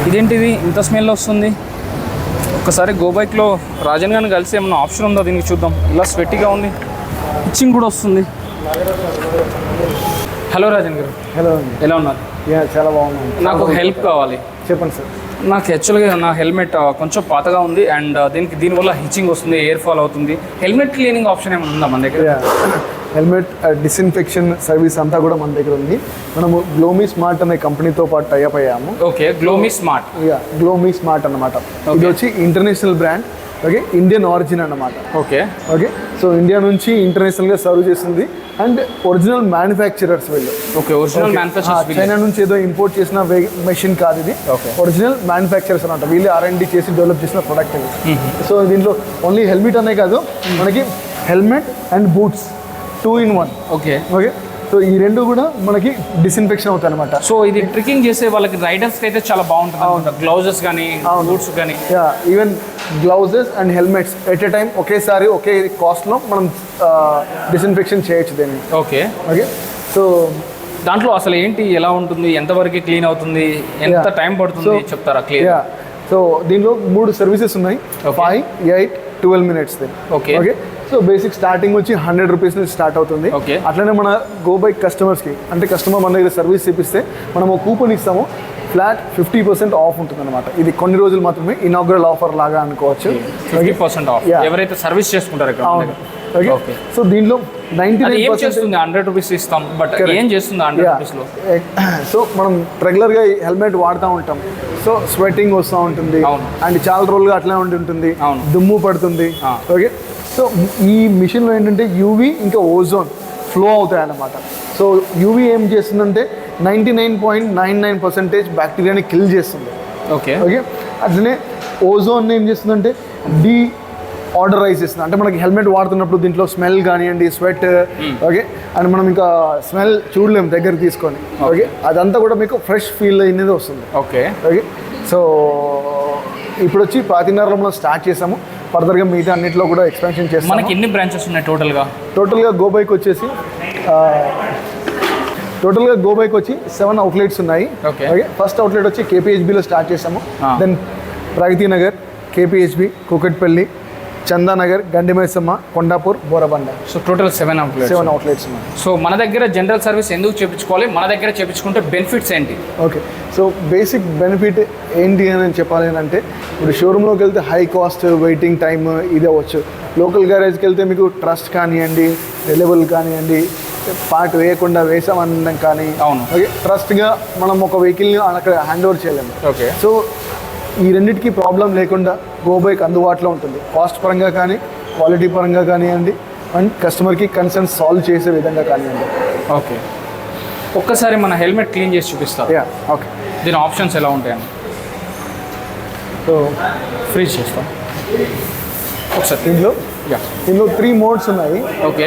ఇదేంటిది ఇంత స్మెల్ వస్తుంది? ఒకసారి గో బైక్లో రాజన్ గారిని కలిసి ఏమన్నా ఆప్షన్ ఉందో దీనికి చూద్దాం. ఇలా స్వెట్టిగా ఉంది, ఇచ్చింగ్ కూడా వస్తుంది. హలో రాజన్ గారు. హలో, ఎలా ఉన్నారు? చాలా బాగున్నాను. నాకు హెల్ప్ కావాలి. చెప్పండి సార్. నాకు యాక్చువల్గా నా హెల్మెట్ కొంచెం పాతగా ఉంది అండ్ దీనివల్ల హిచ్చింగ్ వస్తుంది, ఎయిర్ ఫాల్ అవుతుంది. హెల్మెట్ క్లీనింగ్ ఆప్షన్ ఏమైనా ఉందా మన దగ్గర? హెల్మెట్ డిస్ఇన్ఫెక్షన్ సర్వీస్ అంతా కూడా మన దగ్గర ఉంది. మనము గ్లోమీ స్మార్ట్ అనే కంపెనీతో పాటు టైఅప్ అయ్యాము. Okay, Glomy smart. Glomy smart అన్నమాట. ఇది వచ్చి international brand. Okay, Indian origin అన్నమాట. ఓకే ఓకే, సో ఇండియా నుంచి ఇంటర్నేషనల్గా సర్వ్ చేస్తుంది అండ్ ఒరిజినల్ మ్యానుఫ్యాక్చరర్స్ వీళ్ళు. Okay, original manufacturers. చైనా నుంచి ఏదో ఇంపోర్ట్ చేసిన మెషిన్ కాదు ఇది. ఒరిజినల్ మ్యానుఫ్యాక్చరర్స్ అనమాట. వీళ్ళు R&D చేసి డెవలప్ చేసిన ప్రోడక్ట్ ఇది. సో దీంట్లో ఓన్లీ హెల్మెట్ అనే కాదు, మనకి helmet and boots 2 in 1. Okay okay, so ఈ రెండు కూడా మనకి డిస్ఇన్ఫెక్షన్ అవుతాయి అనమాట. సో ఇది ట్రెక్కింగ్ చేసే వాళ్ళకి రైడర్స్కి అయితే చాలా బాగుంటుంది. గ్లౌజెస్ కానీ బూట్స్ కానీ. Even gloves and helmets at a time ఒకేసారి ఒకే కాస్ట్లో మనం డిస్ఇన్ఫెక్షన్ చేయొచ్చు దీన్ని. ఓకే ఓకే, సో దాంట్లో అసలు ఏంటి, ఎలా ఉంటుంది, ఎంతవరకు క్లీన్ అవుతుంది, ఎంత టైం పడుతుంది చెప్తారా క్లియర్? సో దీనిలో 3 సర్వీసెస్ ఉన్నాయి. 5, 8, 12 minutes. Okay okay, so basic starting వచ్చి 100 rupees నుంచి స్టార్ట్ అవుతుంది. ఓకే, అట్లనే మన గో బైక్ కస్టమర్స్కి, అంటే కస్టమర్ మన దగ్గర సర్వీస్ చేపిస్తే మనము కూపన్ ఇస్తాము. ఫ్లాట్ 50% ఆఫ్ ఉంటుంది అనమాట. ఇది కొన్ని రోజులు మాత్రమే, ఇనాగ్రల్ ఆఫర్ లాగా అనుకోవచ్చు. 50% ఆఫ్ ఎవరైతే సర్వీస్ చేసుకుంటారు. ఓకే, సో దీనిలో 99% చేస్తుంది. 100 rupees ఇస్తాం, బట్ ఏం చేస్తుంది 100 rupees లో? సో మనం రెగ్యులర్గా హెల్మెట్ వాడుతూ ఉంటాం. సో స్వెటింగ్ వస్తూ ఉంటుంది అండ్ చాలా రోజులుగా అట్లా ఉంటుంది, దుమ్ము పడుతుంది. ఓకే, సో ఈ మిషన్లో ఏంటంటే యూవీ ఇంకా ఓజోన్ ఫ్లో అవుతాయి అన్నమాట. సో యూవీ ఏం చేస్తుందంటే 99.99% బ్యాక్టీరియాని కిల్ చేస్తుంది. ఓకే ఓకే, అట్లనే ఓజోన్ ఏం చేస్తుందంటే ఆర్డరైజ్ చేస్తుంది. అంటే మనకి హెల్మెట్ వాడుతున్నప్పుడు దీంట్లో స్మెల్ కానివ్వండి, స్వెట్, ఓకే, అండ్ మనం ఇంకా స్మెల్ చూడలేము దగ్గర తీసుకొని. ఓకే, అదంతా కూడా మీకు ఫ్రెష్ ఫీల్ అనేది వస్తుంది. ఓకే ఓకే, సో ఇప్పుడు వచ్చి ప్రాతినగర్లో మనం స్టార్ట్ చేసాము. ఫర్దర్గా మిగతా అన్నింటిలో కూడా ఎక్స్పాన్షన్ చేస్తాం. మనకి ఎన్ని బ్రాంచెస్ ఉన్నాయి టోటల్గా గో బైక్ వచ్చేసి గో బైక్ వచ్చి 7 outlets ఉన్నాయి. ఓకే, ఫస్ట్ అవుట్లెట్ వచ్చి KPHBలో స్టార్ట్ చేసాము. Then Pragathi Nagar, KPHB, Kukatpally, Chandanagar, Gandimaisamma, Kondapur, Borabanda. So total 7 outlets ఉన్నాయి. సో మన దగ్గర జనరల్ సర్వీస్ ఎందుకు చేయించుకోవాలి, మన దగ్గర చేయించుకుంటే బెనిఫిట్స్ ఏంటి? ఓకే, సో బేసిక్ బెనిఫిట్ ఏంటి అని చెప్పాలి అంటే, ఇప్పుడు షోరూంలోకి వెళ్తే హై కాస్ట్, వెయిటింగ్ టైమ్ ఇది అవ్వచ్చు. లోకల్ గ్యారేజ్కి వెళ్తే మీకు ట్రస్ట్ కానివ్వండి, రిలయబుల్ కానివ్వండి, పార్ట్ వేయకుండా వేసామనడం కానీ, ఓకే, ట్రస్ట్గా మనం ఒక వెహికల్ని అక్కడ హ్యాండ్ ఓవర్ చేయలేము. ఓకే, సో ఈ రెండింటికి ప్రాబ్లం లేకుండా గో బైక్ అందుబాటులో ఉంటుంది. కాస్ట్ పరంగా కానీ, క్వాలిటీ పరంగా కానివ్వండి, అండ్ కస్టమర్కి కన్సర్న్ సాల్వ్ చేసే విధంగా కానివ్వండి. ఓకే, ఒక్కసారి మన హెల్మెట్ క్లీన్ చేసి చూపిస్తారు. ఓకే, దీని ఆప్షన్స్ ఎలా ఉంటాయని సో ఫ్రీజ్ చేస్తాం ఒకసారి. దీంట్లో 3 modes ఉన్నాయి. Okay,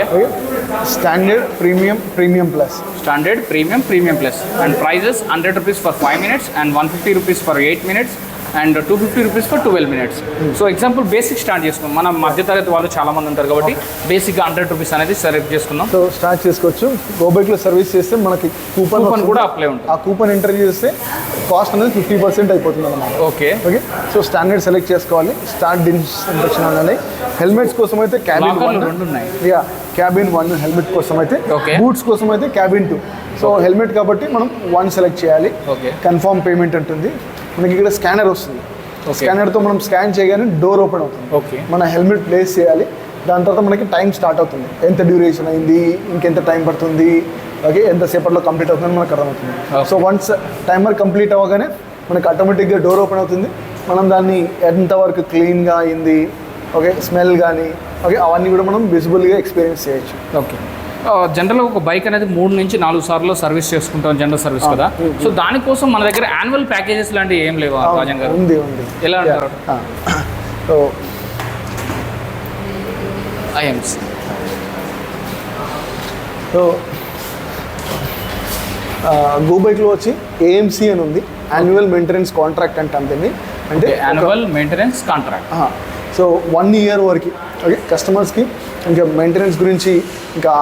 standard, premium plus. Standard, premium plus. And prices 100 rupees for 5 minutes and 150 rupees for 8 minutes and 250 rupees for 12 minutes. So example basic start చేసుకుందాం. మనం మధ్యతరగతి వాళ్ళు చాలా మంది ఉంటారు కాబట్టి బేసిక్గా 100 rupees అనేది సెలెక్ట్ చేసుకుందాం. సో స్టార్ట్ చేసుకోవచ్చు. గో బైక్లో సర్వీస్ చేస్తే మనకి కూపన్ కూడా అప్లై ఉంటుంది. ఆ కూపన్ ఎంటర్ చేస్తే కాస్ట్ అనేది 50% అయిపోతుంది అన్నమాట. ఓకే, సో స్టాండర్డ్ సెలెక్ట్ చేసుకోవాలి. స్టార్ట్ డిస్ఇన్ఫెక్షన్ అనేది. హెల్మెట్స్ కోసం అయితే క్యాబిన్ 2 ఉన్నాయి. క్యాబిన్ 1 హెల్మెట్ కోసం అయితే, బూట్స్ కోసం అయితే క్యాబిన్ 2. సో హెల్మెట్ కాబట్టి మనం 1 సెలెక్ట్ చేయాలి. కన్ఫర్మ్ పేమెంట్ ఉంటుంది. మనకి ఇక్కడ స్కానర్ వస్తుంది. స్కానర్తో మనం స్కాన్ చేయగానే డోర్ ఓపెన్ అవుతుంది. మన హెల్మెట్ ప్లేస్ చేయాలి. దాని తర్వాత మనకి టైం స్టార్ట్ అవుతుంది. ఎంత డ్యూరేషన్ అయింది, ఇంకెంత టైం పడుతుంది, ఓకే, ఎంతసేపట్లో కంప్లీట్ అవుతుందని మనకు అర్థమవుతుంది. సో వన్స్ టైమర్ కంప్లీట్ అవ్వగానే మనకి ఆటోమేటిక్గా డోర్ ఓపెన్ అవుతుంది. మనం దాన్ని ఎంతవరకు క్లీన్గా అయింది, ఓకే, స్మెల్ కానీ, ఓకే, అవన్నీ కూడా మనం విజిబుల్గా ఎక్స్పీరియన్స్ చేయొచ్చు. ఓకే, జనరల్గా ఒక బైక్ అనేది 3 నుంచి 4 సార్లు సర్వీస్ చేసుకుంటాం, జనరల్ సర్వీస్ కదా. సో దానికోసం మన దగ్గర యాన్యువల్ ప్యాకేజెస్ లాంటివి ఏం లేవు రాజన్ గారు? ఉంది. ఎలా అంటారు? సో ఐఎమ్స్ సో గో బైక్లో వచ్చి AMC అని ఉంది, యాన్యువల్ మెయింటెనెన్స్ కాంట్రాక్ట్ అంటాం దీన్ని. అంటే annual maintenance contract. So 1 year వరకు, ఓకే, కస్టమర్స్కి ఇంకా మెయింటెనెన్స్ గురించి ఇంకా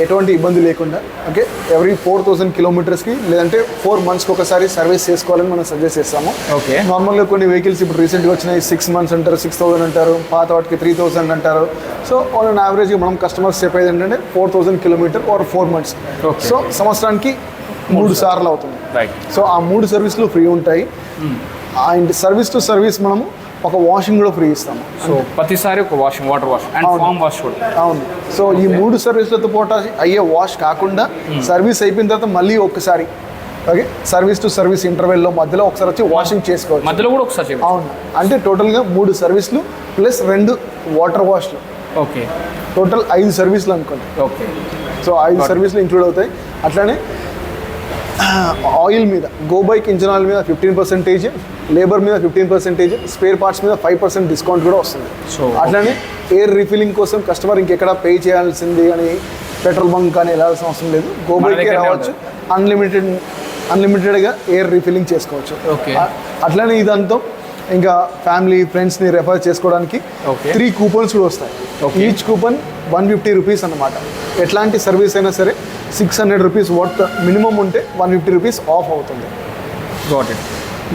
ఎటువంటి ఇబ్బంది లేకుండా ఓకే ఎవ్రీ 4000 కిలోమీటర్స్కి లేదంటే 4 మంత్స్కి ఒకసారి సర్వీస్ చేసుకోవాలని మనం సజెస్ట్ చేస్తాము. ఓకే, నార్మల్గా కొన్ని వెహికల్స్ ఇప్పుడు రీసెంట్గా వచ్చినాయి 6 మంత్స్ అంటారు, 6000 అంటారు, పాత వాటికి 3000 అంటారు. సో ఆన్ యావరేజ్గా మనం కస్టమర్స్ చెప్పేది ఏంటంటే 4000 కిలోమీటర్ ఆర్ 4 మంత్స్. సో సంవత్సరానికి 3 సార్లు అవుతుంది. సో ఆ 3 సర్వీసులు ఫ్రీ ఉంటాయి. అండ్ సర్వీస్ టు సర్వీస్ మనము ఒక వాషింగ్ కూడా ఫ్రీ ఇస్తాము. సో ప్రతిసారి ఒక washing, water wash and foam wash కూడా. అవును. సో ఈ 3 సర్వీసులతో పాటు అయ్యే వాష్ కాకుండా సర్వీస్ అయిపోయిన తర్వాత మళ్ళీ ఒక్కసారి ఓకే సర్వీస్ టు సర్వీస్ ఇంటర్వెల్లో మధ్యలో ఒకసారి వచ్చి వాషింగ్ చేసుకోవచ్చు. మధ్యలో కూడా ఒకసారి. అవును, అంటే టోటల్గా 3 సర్వీసులు ప్లస్ 2 వాటర్ వాష్లు. ఓకే, టోటల్ 5 సర్వీసులు అనుకోండి. ఓకే, సో 5 సర్వీసులు ఇంక్లూడ్ అవుతాయి. అట్లానే ఆయిల్ మీద గో బైక్ ఇంజన్ ఆయిల్ మీద 15%, లేబర్ మీద 15%, స్పేర్ పార్ట్స్ మీద 5% డిస్కౌంట్ కూడా వస్తుంది. సో అట్లానే ఎయిర్ రీఫిల్లింగ్ కోసం కస్టమర్ ఇంకెక్కడ పే చేయాల్సింది అని పెట్రోల్ బంక్ కానీ వెళ్ళాల్సిన అవసరం లేదు. గో బైకే రావచ్చు, అన్లిమిటెడ్గా ఎయిర్ రీఫిల్లింగ్ చేసుకోవచ్చు. ఓకే, అట్లానే ఇదంతా ఇంకా ఫ్యామిలీ ఫ్రెండ్స్ని రెఫర్ చేసుకోవడానికి 3 కూపన్స్ కూడా వస్తాయి. ఈచ్ కూపన్ 150 రూపీస్ అన్నమాట. ఎట్లాంటి సర్వీస్ అయినా సరే 600 రూపీస్ వర్త్ మినిమం ఉంటే 150 రూపీస్ ఆఫ్ అవుతుంది. Got it.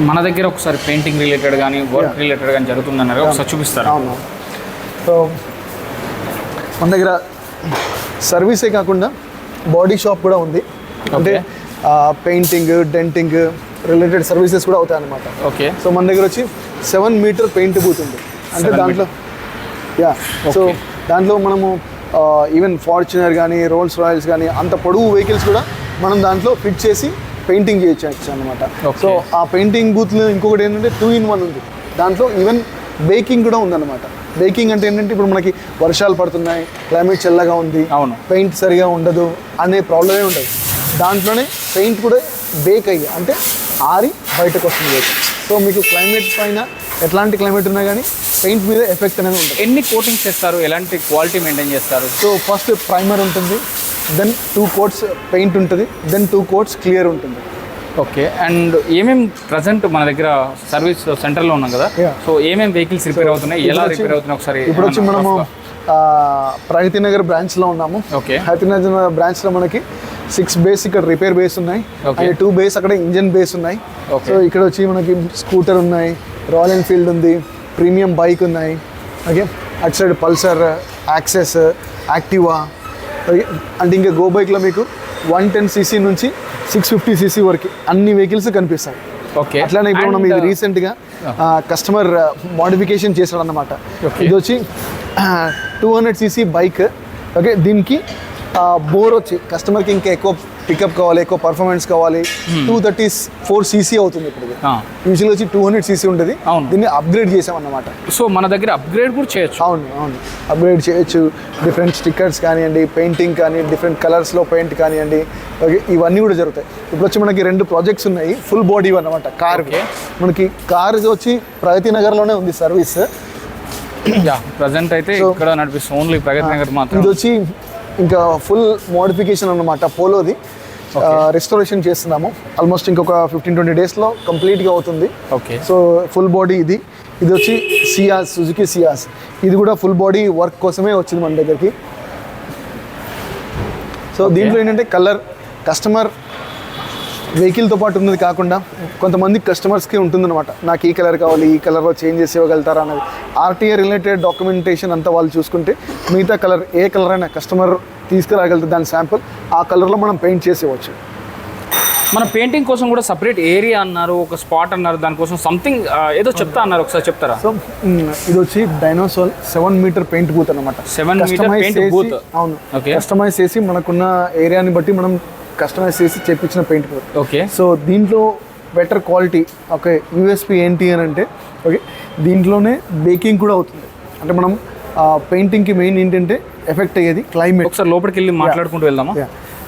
మన దగ్గర ఒకసారి పెయింటింగ్ రిలేటెడ్ కానీ వర్క్ రిలేటెడ్ కానీ జరుగుతుందన్నారు, ఒకసారి చూపిస్తారు. అవును. సో మన దగ్గర సర్వీసే కాకుండా బాడీ షాప్ కూడా ఉంది. అంటే పెయింటింగ్, డెంటింగ్ రిలేటెడ్ సర్వీసెస్ కూడా అవుతాయి అన్నమాట. ఓకే, సో మన దగ్గర వచ్చి 7 మీటర్ పెయింట్ బూత్ ఉంది. అంటే దాంట్లో సో దాంట్లో మనము ఈవెన్ ఫార్చునర్ కానీ రోల్స్ రాయల్స్ కానీ అంత పొడవు వెహికల్స్ కూడా మనం దాంట్లో ఫిట్ చేసి పెయింటింగ్ చేయొచ్చు అనమాట. సో ఆ పెయింటింగ్ బూత్లో ఇంకొకటి ఏంటంటే 2-in-1 ఉంది. దాంట్లో ఈవెన్ బేకింగ్ కూడా ఉందన్నమాట. బేకింగ్ అంటే ఏంటంటే ఇప్పుడు మనకి వర్షాలు పడుతున్నాయి, క్లైమేట్ చల్లగా ఉంది, అవును, పెయింట్ సరిగా ఉండదు అనే ప్రాబ్లమే ఉండదు. దాంట్లోనే పెయింట్ కూడా బేక్ అయ్యి అంటే ఆరి బయటకు వస్తుంది. సో మీకు క్లైమేట్ పైన ఎట్లాంటి క్లైమేట్ ఉన్నా కానీ పెయింట్ మీద ఎఫెక్ట్ అనేది ఉంటుంది. ఎన్ని కోటింగ్స్ చేస్తారు, ఎలాంటి క్వాలిటీ మెయింటైన్ చేస్తారు? సో ఫస్ట్ ప్రైమర్ ఉంటుంది, దెన్ 2 కోట్స్ పెయింట్ ఉంటుంది, దెన్ 2 కోట్స్ క్లియర్ ఉంటుంది. ఓకే, అండ్ ప్రజెంట్ మన దగ్గర సర్వీస్ సెంటర్లో ఉన్నాం కదా, సో ఏమేమి వెహికల్స్ రిపేర్ అవుతున్నాయి, ఎలా రిపేర్ అవుతున్నాయి ఒకసారి? ఇప్పుడు వచ్చి మనము ప్రగతి నగర్ బ్రాంచ్లో ఉన్నాము. ఓకే, ప్రగతి నగర్ బ్రాంచ్లో మనకి 6 బేస్ ఇక్కడ రిపేర్ బేస్ ఉన్నాయి, అండ్ 2 బేస్ అక్కడ ఇంజన్ బేస్ ఉన్నాయి. సో ఇక్కడ వచ్చి మనకి స్కూటర్ ఉన్నాయి, రాయల్ ఎన్ఫీల్డ్ ఉంది, ప్రీమియం బైక్ ఉన్నాయి. ఓకే, అటు side Pulsar, access, Activa. Okay, అంటే ఇంకా గో బైక్లో మీకు 110cc నుంచి 650cc వరకు అన్ని వెహికల్స్ కనిపిస్తాయి. ఓకే, అట్లానే ఇప్పుడు మనం ఇది రీసెంట్గా కస్టమర్ మోడిఫికేషన్ చేశాడు అన్నమాట. ఇది వచ్చి 200cc బైక్. ఓకే, దీనికి బోర్ వచ్చి కస్టమర్కి ఇంకా ఎక్కువ పికప్ కావాలి, ఎక్కువ పర్ఫార్మెన్స్ కావాలి, 234cc అవుతుంది. ఇప్పుడు యూజువల్గా వచ్చి 200cc ఉంటుంది. దీన్ని అప్గ్రేడ్ చేసామన్నమాట. సో మన దగ్గర అప్గ్రేడ్ కూడా చేయొచ్చు. అవును, అప్గ్రేడ్ చేయొచ్చు. డిఫరెంట్ స్టిక్కర్స్ కానివ్వండి, పెయింటింగ్ కానీ, డిఫరెంట్ కలర్స్లో పెయింట్ కానివ్వండి, ఓకే, ఇవన్నీ కూడా జరుగుతాయి. ఇప్పుడు వచ్చి మనకి 2 ప్రాజెక్ట్స్ ఉన్నాయి, ఫుల్ బాడీ అన్నమాట. కార్కి మనకి కార్ వచ్చి ప్రగతి నగర్లోనే ఉంది సర్వీస్. ప్రజెంట్ అయితే ఇక్కడ నడిపిస్తుంది ఓన్లీ ప్రగతి నగర్ మాత్రం. ఇది వచ్చి ఇంకా ఫుల్ మోడిఫికేషన్ అన్నమాట. పోలోది రెస్టోరేషన్ చేస్తున్నాము. ఆల్మోస్ట్ ఇంకొక 15-20 డేస్లో కంప్లీట్గా అవుతుంది. ఓకే, సో ఫుల్ బాడీ ఇది వచ్చి సియాస్, సుజుకి సియాస్. ఇది కూడా ఫుల్ బాడీ వర్క్ కోసమే వచ్చింది మన దగ్గరికి. సో దీంట్లో ఏంటంటే కలర్ కస్టమర్ వెహికల్తో పాటు ఉన్నది కాకుండా కొంతమంది కస్టమర్స్కి ఉంటుందన్నమాట, నాకు ఈ కలర్ కావాలి, ఈ కలర్లో చేంజ్ చేసి ఇవ్వగలుగుతారా అన్నది. ఆర్టీఏ రిలేటెడ్ డాక్యుమెంటేషన్ అంతా వాళ్ళు చూసుకుంటే మిగతా కలర్ ఏ కలర్ అయినా కస్టమర్ తీసుకురాగలుగుతుంది, దాని శాంపుల్ ఆ కలర్లో మనం పెయింట్ చేసి ఇవ్వచ్చు. మన పెయింటింగ్ కోసం కూడా సపరేట్ ఏరియా అన్నారు, ఒక స్పాట్ అన్నారు, దానికోసం సంథింగ్ ఏదో చెప్తా అన్నారు, ఒకసారి చెప్తారా? సో ఇది వచ్చి డైనోసార్ 7 మీటర్ పెయింట్ బూత్ అనమాట. 7 మీటర్ పెయింట్ బూత్. అవును, కస్టమైజ్ చేసి మనకున్న ఏరియాని బట్టి మనం కస్టమైజ్ చేసి చేపించిన పెయింట్ బూత్. ఓకే, సో దీంట్లో బెటర్ క్వాలిటీ. ఓకే, యూఎస్పీ ఏంటి అని అంటే ఓకే దీంట్లోనే బేకింగ్ కూడా అవుతుంది. అంటే మనం పెయింటింగ్కి మెయిన్ ఏంటంటే ఎఫెక్ట్ అయ్యేది క్లైమేట్. ఒకసారి లోపలికి వెళ్ళి మాట్లాడుకుంటూ వెళ్దామా?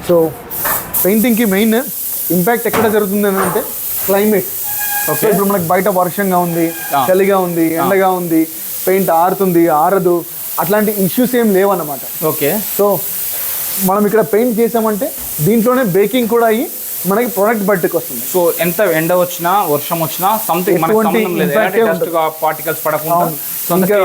సో పెయింటింగ్కి మెయిన్ ఇంపాక్ట్ ఎక్కడ జరుగుతుంది అని అంటే క్లైమేట్. ఓకే, ఇప్పుడు మనకి బయట వర్షంగా ఉంది, చలిగా ఉంది, ఎండగా ఉంది, పెయింట్ ఆరుతుంది, ఆరదు, అట్లాంటి ఇష్యూస్ ఏం లేవన్నమాట. ఓకే, సో మనం ఇక్కడ పెయింట్ చేసామంటే దీంట్లోనే బేకింగ్ కూడా అయ్యి మనకి ప్రోడక్ట్ బయటకు వస్తుంది. సో ఎంత ఎండ వచ్చినా వర్షం వచ్చినా సంథింగ్ మనకి సంబంధం లేదు, పార్టికల్స్ పడకుండా ఇంకా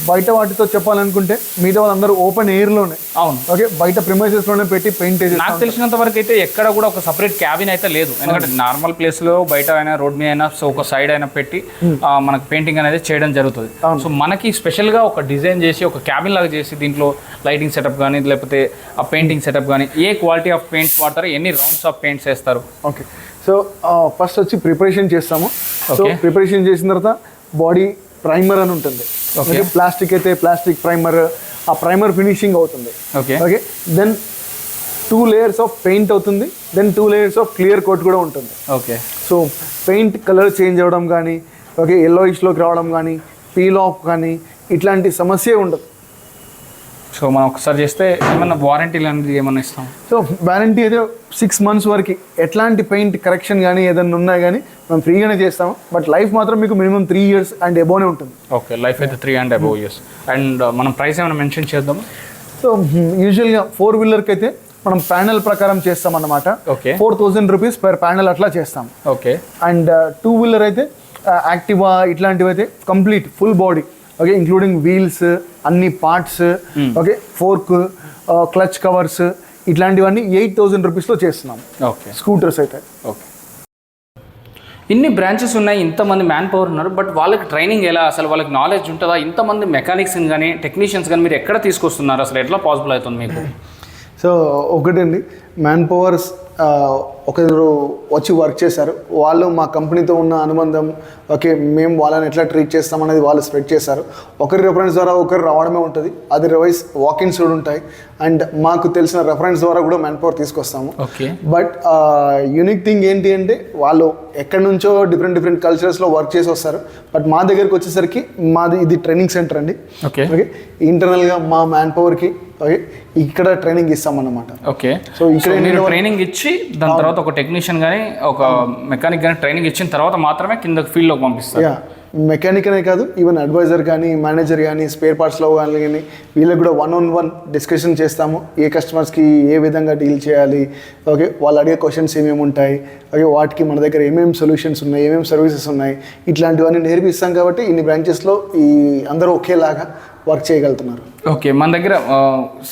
బయట వాటితో చెప్పాలనుకుంటే మిగతా వాళ్ళందరూ ఓపెన్ ఎయిర్లోనే, అవును ఓకే, బయట ప్రిమైసెస్లోనే పెట్టి పెయింట్ వేసి. నాకు తెలిసినంత వరకు అయితే ఎక్కడ కూడా ఒక సపరేట్ క్యాబిన్ అయితే లేదు, ఎందుకంటే నార్మల్ ప్లేస్లో బయట అయినా రోడ్ మీద అయినా సో ఒక సైడ్ అయినా పెట్టి మనకు పెయింటింగ్ అనేది చేయడం జరుగుతుంది. సో మనకి స్పెషల్గా ఒక డిజైన్ చేసి ఒక క్యాబిన్ లాగా చేసి దీంట్లో లైటింగ్ సెటప్ కానీ లేకపోతే ఆ పెయింటింగ్ సెటప్ కానీ ఏ క్వాలిటీ ఆఫ్ పెయింట్స్ వాడతారు, ఎన్ని రౌండ్స్ ఆఫ్ పెయింట్స్ వేస్తారు? ఓకే, సో ఫస్ట్ వచ్చి ప్రిపరేషన్ చేస్తాము. సో ప్రిపరేషన్ చేసిన తర్వాత బాడీ ప్రైమర్ అని ఉంటుంది. ఓకే, ప్లాస్టిక్ అయితే ప్లాస్టిక్ ప్రైమర్, ఆ ప్రైమర్ ఫినిషింగ్ అవుతుంది. Okay okay, then 2 layers of paint అవుతుంది, then 2 layers of clear coat కూడా ఉంటుంది. Okay, so paint colour change అవ్వడం కానీ, ఓకే, yellowish-లోకి రావడం కానీ, పీల్ ఆఫ్ కానీ ఇట్లాంటి సమస్య ఉండదు. సో మనం ఒకసారి చేస్తే ఏమన్నా వారంటీలు అనేది ఏమన్నా ఇస్తాం? సో వారంటీ అయితే 6 months వరకు ఎట్లాంటి పెయింట్ కరెక్షన్ కానీ ఏదైనా ఉన్నా కానీ మనం ఫ్రీగానే చేస్తాము. బట్ లైఫ్ మాత్రం మీకు మినిమం 3 years అండ్ అబోనే ఉంటుంది. ఓకే, లైఫ్ అయితే 3 and above years. అండ్ మనం ప్రైస్ ఏమైనా మెన్షన్ చేద్దాము? సో యూజువల్గా 4-wheelerకి అయితే మనం ప్యానెల్ ప్రకారం చేస్తాం అన్నమాట. ఓకే, 4,000 rupees per panel అట్లా చేస్తాం. ఓకే, అండ్ 2-wheeler అయితే యాక్టివా ఇట్లాంటివి అయితే complete full body, okay, including wheels అన్ని parts, okay, fork, clutch covers ఇట్లాంటివన్నీ 8,000 rupeesలో చేస్తున్నాం. ఓకే, స్కూటర్స్ అయితే. ఓకే, ఇన్ని బ్రాంచెస్ ఉన్నాయి, ఇంతమంది మ్యాన్ పవర్ ఉన్నారు, బట్ వాళ్ళకి ట్రైనింగ్ ఎలా, అసలు వాళ్ళకి నాలెడ్జ్ ఉంటుందా? ఇంతమంది మెకానిక్స్ కానీ టెక్నీషియన్స్ కానీ మీరు ఎక్కడ తీసుకొస్తున్నారు, అసలు ఎట్లా పాసిబుల్ అవుతుంది మీకు? సో ఒకటండి, మ్యాన్ పవర్స్ ఒకరు వచ్చి వర్క్ చేశారు, వాళ్ళు మా కంపెనీతో ఉన్న అనుబంధం, ఓకే, మేము వాళ్ళని ఎట్లా ట్రీట్ చేస్తాం అనేది వాళ్ళు స్ప్రెడ్ చేశారు. ఒకరి రెఫరెన్స్ ద్వారా ఒకరు రావడమే ఉంటుంది, అదర్వైజ్ వాకిన్స్ కూడా ఉంటాయి. అండ్ మాకు తెలిసిన రెఫరెన్స్ ద్వారా కూడా మ్యాన్ పవర్ తీసుకొస్తాము. ఓకే, బట్ యూనిక్ థింగ్ ఏంటి అంటే వాళ్ళు ఎక్కడి నుంచో డిఫరెంట్ కల్చర్స్లో వర్క్ చేసి వస్తారు. బట్ మా దగ్గరికి వచ్చేసరికి మాది ఇది ట్రైనింగ్ సెంటర్ అండి. ఓకే, ఓకే, ఇంటర్నల్గా మా మ్యాన్ పవర్కి ఓకే ఇక్కడ ట్రైనింగ్ ఇస్తామన్నమాట. ఓకే, సో ఇక్కడ ట్రైనింగ్ ఇచ్చి దాని తర్వాత ఒక టెక్నీషియన్ కానీ ఒక మెకానిక్ కానీ ట్రైనింగ్ ఇచ్చిన తర్వాత మాత్రమే కింద ఫీల్డ్లోకి పంపిస్తారు. మెకానిక్ అనే కాదు, ఈవెన్ అడ్వైజర్ కానీ మేనేజర్ కానీ స్పేర్ పార్ట్స్లో కానీ వీళ్ళకి కూడా 1-on-1 డిస్కషన్ చేస్తాము. ఏ కస్టమర్స్కి ఏ విధంగా డీల్ చేయాలి, ఓకే, వాళ్ళు అడిగే క్వశ్చన్స్ ఏమేమి ఉంటాయి, ఓకే, వాటికి మన దగ్గర ఏమేమి సొల్యూషన్స్ ఉన్నాయి, ఏమేమి సర్వీసెస్ ఉన్నాయి, ఇట్లాంటివన్నీ నేర్పిస్తాం. కాబట్టి ఇన్ని బ్రాంచెస్లో ఈ అందరూ ఒకేలాగా వర్క్ చేయగలుగుతున్నారు. ఓకే, మన దగ్గర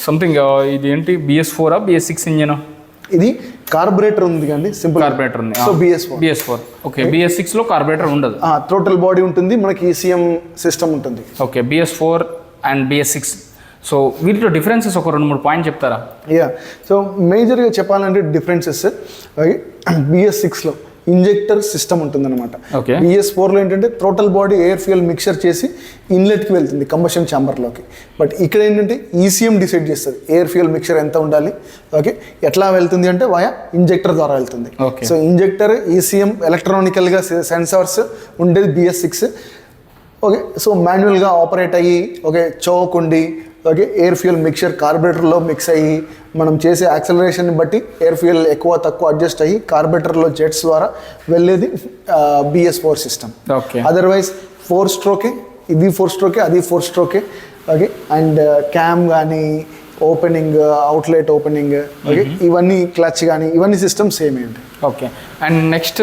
సంథింగ్ ఇది ఏంటి BS4 BS6 ఇంజన్? ఇది కార్బొరేటర్ ఉంది కానీ సింపుల్ కార్బొరేటర్ ఉంది. So BS4. ఓకే, BS6లో కార్బొరేటర్ ఉండదు. టోటల్ బాడీ ఉంటుంది, మనకి ECM సిస్టమ్ ఉంటుంది. Okay, BS4 and BS6. So వీటిలో డిఫరెన్సెస్ ఒక 2-3 పాయింట్ చెప్తారా? సో మేజర్గా చెప్పాలంటే డిఫరెన్సెస్ BS6లో ఇంజెక్టర్ సిస్టమ్ ఉంటుందన్నమాట. BS4లో ఏంటంటే total body air fuel mixture చేసి ఇన్లెట్కి వెళ్తుంది కంబషన్ ఛాంబర్లోకి. బట్ ఇక్కడ ఏంటంటే ECM డిసైడ్ చేస్తుంది ఎయిర్ ఫ్యూయల్ మిక్చర్ ఎంత ఉండాలి, ఓకే, ఎట్లా వెళ్తుంది అంటే వయా ఇంజెక్టర్ ద్వారా వెళ్తుంది. సో ఇంజెక్టర్, ECM, ఎలక్ట్రానికల్గా సెన్సార్స్ ఉండేది BS6. ఓకే, సో మాన్యువల్గా ఆపరేట్ అయ్యి, ఓకే, చౌక్ ఉండి, ఓకే, ఎయిర్ ఫ్యూయల్ మిక్చర్ కార్బొరేటర్లో మిక్స్ అయ్యి మనం చేసే యాక్సలరేషన్ని బట్టి ఎయిర్ ఫ్యూయల్ ఎక్కువ తక్కువ అడ్జస్ట్ అయ్యి కార్బొరేటర్లో జెట్స్ ద్వారా వెళ్ళేది BS4 సిస్టమ్. అదర్వైజ్ 4 స్ట్రోకే, ఇది 4 స్ట్రోకే, అది 4 స్ట్రోకే. ఓకే, అండ్ క్యామ్ కానీ ఓపెనింగ్, అవుట్లెట్ ఓపెనింగ్, ఓకే, ఇవన్నీ క్లచ్ కానీ ఇవన్నీ సిస్టమ్ సేమ్ ఏంటి. ఓకే, అండ్ నెక్స్ట్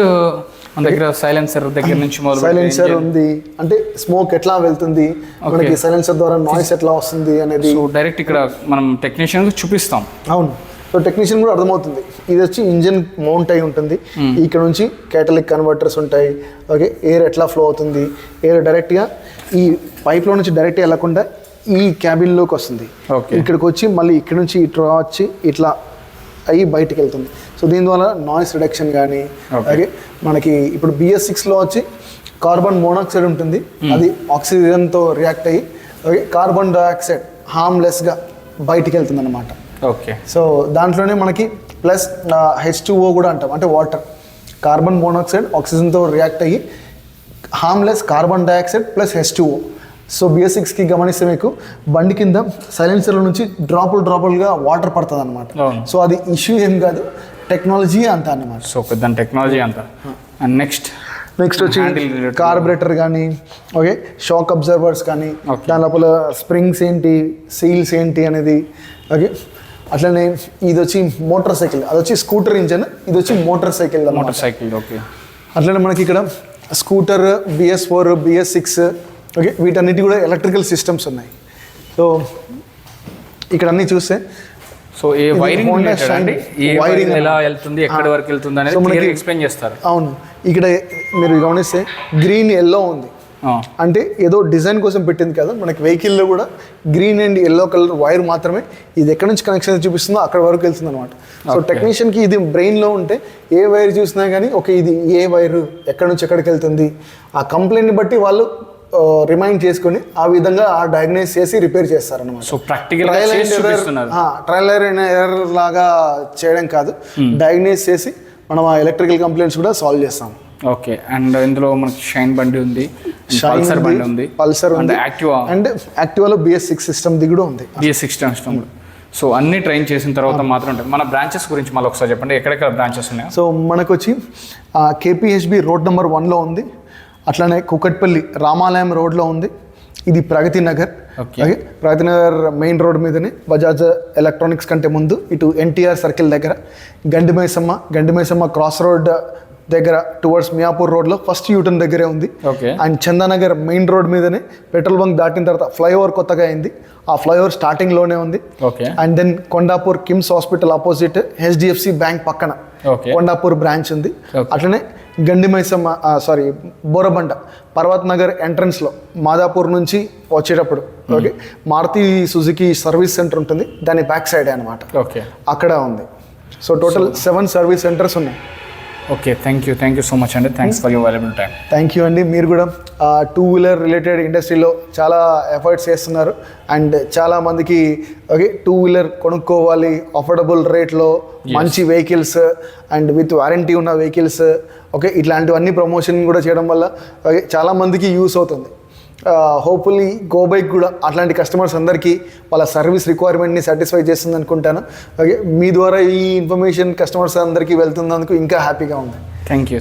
మన దగ్గర సైలెన్సర్ దగ్గర నుంచి మొదలు సైలెన్సర్ ఉంది అంటే స్మోక్ ఎట్లా వెళ్తుంది, మనకి సైలెన్సర్ ద్వారా నాయిస్ ఎట్లా వస్తుంది అనేది డైరెక్ట్ ఇక్కడ మనం టెక్నీషియన్ చూపిస్తాం. అవును, సో టెక్నీషియన్ కూడా అర్థమవుతుంది. ఇది వచ్చి ఇంజిన్ మౌంట్ అయి ఉంటుంది, ఇక్కడ నుంచి క్యాటలిక్ కన్వర్టర్స్ ఉంటాయి. ఓకే, ఎయిర్ ఎట్లా ఫ్లో అవుతుంది, ఎయిర్ డైరెక్ట్గా ఈ పైప్లో నుంచి డైరెక్ట్గా వెళ్ళకుండా ఈ క్యాబిన్లోకి వస్తుంది. ఇక్కడికి వచ్చి మళ్ళీ ఇక్కడ నుంచి ఇట్లా వచ్చి ఇట్లా అయ్యి బయటికి వెళ్తుంది. సో దీనివల్ల నాయిస్ రిడక్షన్ కానీ, అలాగే మనకి ఇప్పుడు BS6లో వచ్చి కార్బన్ మోనాక్సైడ్ ఉంటుంది, అది ఆక్సిజన్తో రియాక్ట్ అయ్యి కార్బన్ డైఆక్సైడ్ హార్మ్లెస్గా బయటికి వెళ్తుంది అనమాట. ఓకే, సో దాంట్లోనే మనకి ప్లస్ H2O కూడా అంటాం, అంటే వాటర్. కార్బన్ మోనాక్సైడ్ ఆక్సిజన్తో రియాక్ట్ అయ్యి harmless carbon dioxide plus H2O. So BS6కి గమనిస్తే మీకు బండి కింద సైలెన్సర్ల నుంచి డ్రాపులుగా వాటర్ పడుతుంది అనమాట. సో అది ఇష్యూ ఏం కాదు, టెక్నాలజీ అంత అన్నమాట. సో పెద్ద టెక్నాలజీ అంతా. అండ్ నెక్స్ట్ వచ్చి కార్బొరేటర్ కానీ, ఓకే, షాక్ అబ్జర్వర్స్ కానీ, దాని లోపల స్ప్రింగ్స్ ఏంటి, సీల్స్ ఏంటి అనేది. ఓకే, అట్లనే ఇది వచ్చి మోటార్ సైకిల్, అది వచ్చి స్కూటర్ ఇంజన్, ఇది వచ్చి మోటార్ సైకిల్. ఓకే, అట్లనే మనకి ఇక్కడ స్కూటర్ BS4, BS6, ఓకే, వీటన్నిటి కూడా ఎలక్ట్రికల్ సిస్టమ్స్ ఉన్నాయి. సో ఇక్కడ అన్నీ చూస్తే సో ఏ వైరింగ్ Honda అండి, ఏ wiring వైరింగ్ ఎలా వెళ్తుంది, ఎక్కడి వరకు వెళ్తుంది అనేది క్లియర్గా ఎక్స్ప్లెయిన్ చేస్తారు. అవును, ఇక్కడ మీరు గమనిస్తే గ్రీన్ ఎల్లో ఉంది, అంటే ఏదో డిజైన్ కోసం పెట్టింది కదా, మనకి వెహికల్లో కూడా green and yellow colour wire మాత్రమే ఇది ఎక్కడి నుంచి కనెక్షన్ చూపిస్తుందో అక్కడ వరకు వెళ్తుంది అనమాట. సో టెక్నీషియన్కి ఇది బ్రెయిన్లో ఉంటే ఏ వైర్ చూసినా కానీ ఓకే ఇది ఏ వైరు ఎక్కడి నుంచి ఎక్కడికి వెళ్తుంది, ఆ కంప్లైంట్ని బట్టి వాళ్ళు రిమైండ్ చేసుకొని ఆ విధంగా ఆ డయాగ్నైజ్ చేసి రిపేర్ చేస్తారనమాట. So practical trial and error లాగా చేయడం కాదు, డయాగ్నైజ్ చేసి మనం ఆ ఎలక్ట్రికల్ కంప్లైంట్స్ కూడా సాల్వ్ చేస్తాం. ఓకే, అండ్ ఇందులో మనకి షైన్ బండి ఉంది, పల్సర్ బండి ఉంది, పల్సర్ ఉంది, యాక్టివాలో BS6 సిస్టమ్ ది కూడా ఉంది. BS6 system. సో అన్ని ట్రైన్ చేసిన తర్వాత మాత్రం ఉంటుంది. మన బ్రాంచెస్ గురించి మళ్ళీ ఒకసారి చెప్పండి, ఎక్కడెక్కడ బ్రాంచెస్ ఉన్నాయి? సో మనకు వచ్చి KPHB రోడ్ నెంబర్ 1లో ఉంది, అట్లానే కుకట్పల్లి రామాలయం రోడ్లో ఉంది, ఇది Pragati Nagar. Okay, Pragati Nagar main road మీదనే బజాజ్ ఎలక్ట్రానిక్స్ కంటే ముందు ఇటు NTR సర్కిల్ దగ్గర గండిమైసమ్మ క్రాస్ రోడ్ దగ్గర టువర్డ్స్ మియాపూర్ రోడ్లో ఫస్ట్ యూటర్న్ దగ్గరే ఉంది. అండ్ చందానగర్ మెయిన్ రోడ్ మీదనే పెట్రోల్ బంక్ దాటిన తర్వాత ఫ్లైఓవర్ కొత్తగా అయింది, ఆ ఫ్లైఓవర్ స్టార్టింగ్లోనే ఉంది. And then Kondapur KIMS hospital opposite HDFC bank పక్కన కొండాపూర్ బ్రాంచ్ ఉంది. అట్లనే బోరబండ పర్వత్ నగర్ ఎంట్రన్స్లో మాదాపూర్ నుంచి వచ్చేటప్పుడు okay Maruti Suzuki service centre ఉంటుంది, దాని బ్యాక్ సైడ్ అనమాట, అక్కడ ఉంది. సో టోటల్ 7 సర్వీస్ సెంటర్స్ ఉన్నాయి. Okay, thank you so much అండి, thanks for your valuable time. Thank you అండి, మీరు కూడా 2-wheeler రిలేటెడ్ ఇండస్ట్రీలో చాలా ఎఫర్ట్స్ చేస్తున్నారు. అండ్ చాలా మందికి ఓకే 2-wheeler కొనుక్కోవాలి అఫోర్డబుల్ రేట్లో, మంచి వెహికల్స్ అండ్ విత్ వారంటీ ఉన్న వెహికల్స్ ఓకే ఇట్లాంటివన్నీ ప్రమోషన్ కూడా చేయడం వల్ల ఓకే చాలామందికి యూస్ అవుతుంది. హోప్ఫుల్లీ గో బైక్ కూడా అట్లాంటి కస్టమర్స్ అందరికీ వాళ్ళ సర్వీస్ రిక్వైర్మెంట్ని సాటిస్ఫై చేస్తుంది అనుకుంటాను. ఓకే, మీ ద్వారా ఈ ఇన్ఫర్మేషన్ కస్టమర్స్ అందరికీ వెళ్తున్నందుకు ఇంకా హ్యాపీగా ఉంది. Thank you.